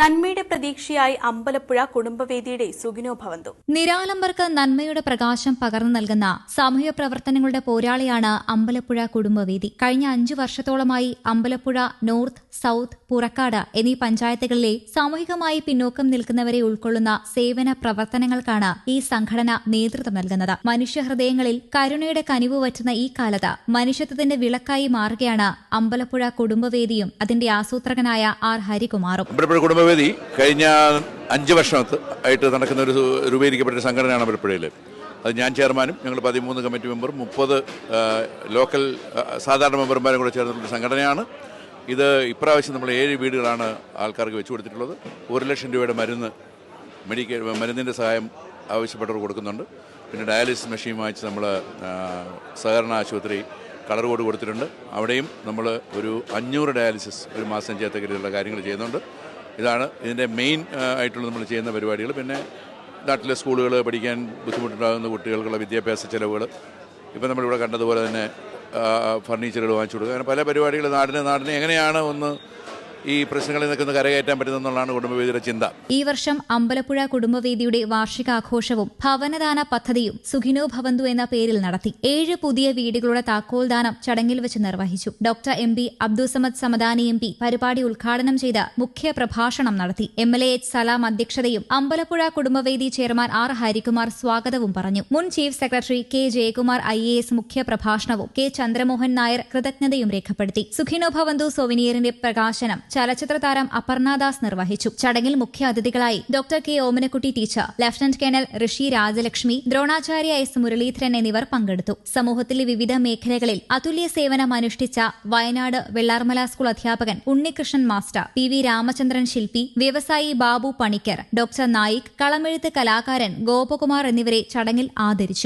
നന്മയുടെ പ്രതീക്ഷയായി അമ്പലപ്പുഴ കുടുംബവേദിയുടെ സുഖിനോ ഭവന്തു. നിരാലംബർക്ക് നന്മയുടെ പ്രകാശം പകർന്നു നൽകുന്ന സാമൂഹ്യ പ്രവർത്തനങ്ങളുടെ പോരാളിയാണ് അമ്പലപ്പുഴ കുടുംബവേദി. കഴിഞ്ഞ 5 വർഷത്തോളമായി അമ്പലപ്പുഴ നോർത്ത്, സൌത്ത്, പുറക്കാട് എന്നീ പഞ്ചായത്തുകളിലെ സാമൂഹികമായി പിന്നോക്കം നിൽക്കുന്നവരെ ഉൾക്കൊള്ളുന്ന സേവന പ്രവർത്തനങ്ങൾക്കാണ് ഈ സംഘടന നേതൃത്വം നൽകുന്നത്. മനുഷ്യഹൃദയങ്ങളിൽ കരുണയുടെ കനിവ് വറ്റുന്ന ഈ കാലത്ത് മനുഷ്യത്വത്തിന്റെ വിളക്കായി മാറുകയാണ് അമ്പലപ്പുഴ കുടുംബവേദിയും അതിന്റെ ആസൂത്രകനായ ആർ ഹരികുമാറും. കുടുംബവേദി കഴിഞ്ഞ 5 വർഷമായിട്ട് നടക്കുന്ന ഒരു രൂപീകരിക്കപ്പെട്ട സംഘടനയാണ് അമ്പലപ്പുഴയിൽ. അത് ഞാൻ ചെയർമാനും ഞങ്ങൾ 13 കമ്മിറ്റി മെമ്പറും 30 ലോക്കൽ സാധാരണ മെമ്പർമാരും കൂടെ ചേർന്നിട്ടുള്ള സംഘടനയാണ്. ഇത് ഇപ്രാവശ്യം നമ്മൾ 7 വീടുകളാണ് ആൾക്കാർക്ക് വെച്ചു കൊടുത്തിട്ടുള്ളത്. 1 ലക്ഷം രൂപയുടെ മരുന്നിൻ്റെ സഹായം ആവശ്യപ്പെട്ടവർ കൊടുക്കുന്നുണ്ട്. പിന്നെ ഡയാലിസിസ് മെഷീൻ വാങ്ങിച്ച് നമ്മൾ സഹകരണ ആശുപത്രി കളർകോട് കൊടുത്തിട്ടുണ്ട്. അവിടെയും നമ്മൾ ഒരു 500 ഡയാലിസിസ് ഒരു മാസം ചെയ്യത്തക്കരീതിയിലുള്ള കാര്യങ്ങൾ ചെയ്യുന്നുണ്ട്. ഇതാണ് ഇതിൻ്റെ മെയിൻ ആയിട്ടുള്ള നമ്മൾ ചെയ്യുന്ന പരിപാടികൾ. പിന്നെ നാട്ടിലെ സ്കൂളുകൾ, പഠിക്കാൻ ബുദ്ധിമുട്ടുണ്ടാകുന്ന കുട്ടികൾക്കുള്ള വിദ്യാഭ്യാസ ചെലവുകൾ, ഇപ്പം നമ്മളിവിടെ കണ്ടതുപോലെ തന്നെ ഫർണിച്ചറുകൾ വാങ്ങിച്ചു കൊടുക്കുക, അങ്ങനെ പല പരിപാടികൾ നാടിനെ എങ്ങനെയാണ് ഒന്ന് ഈ പ്രശ്നങ്ങളിൽ നിൽക്കുന്ന കരകയറ്റാൻ പറ്റുന്നതെന്നുള്ളതാണ് കുടുംബവേദിയുടെ ചിന്ത. ഈ വർഷം അമ്പലപ്പുഴ കുടുംബവേദിയുടെ വാർഷികാഘോഷവും ഭവനദാന പദ്ധതിയും സുഖിനോ ഭവന്തു എന്ന പേരിൽ നടത്തി. 7 പുതിയ വീടുകളുടെ താക്കോൽദാനം ചടങ്ങിൽ വെച്ച് നിർവഹിച്ചു. Doctor MP Abdussamad Samadani MP പരിപാടി ഉദ്ഘാടനം ചെയ്ത് മുഖ്യ പ്രഭാഷണം നടത്തി. MLA H സലാം അധ്യക്ഷതയും അമ്പലപ്പുഴ കുടുംബവേദി ചെയർമാൻ ആർ ഹരികുമാർ സ്വാഗതവും പറഞ്ഞു. മുൻ chief secretary K Jayakumar IAS മുഖ്യ പ്രഭാഷണവും K ചന്ദ്രമോഹൻ നായർ കൃതജ്ഞതയും രേഖപ്പെടുത്തി. സുഖിനോ ഭവന്തു സൊവിനിയറിന്റെ പ്രകാശനം ചലച്ചിത്ര താരം അപർണദാസ് നിർവഹിച്ചു. ചടങ്ങിൽ മുഖ്യ അതിഥികളായി ഡോക്ടർ K ഓമനക്കുട്ടി ടീച്ചർ, ലഫ്റ്റനന്റ് കേണൽ ഋഷി രാജലക്ഷ്മി, ദ്രോണാചാര്യ S മുരളീധരൻ എന്നിവർ പങ്കെടുത്തു. സമൂഹത്തിലെ വിവിധ മേഖലകളിൽ അതുല്യ സേവനം അനുഷ്ഠിച്ച വയനാട് വെള്ളാർമല സ്കൂൾ അധ്യാപകൻ ഉണ്ണികൃഷ്ണൻ മാസ്റ്റർ, PV രാമചന്ദ്രൻ ശില്പി, വ്യവസായി ബാബു പണിക്കർ, ഡോക്ടർ നായിക്, കളമെഴുത്ത് കലാകാരൻ ഗോപകുമാർ എന്നിവരെ ചടങ്ങിൽ ആദരിച്ചു.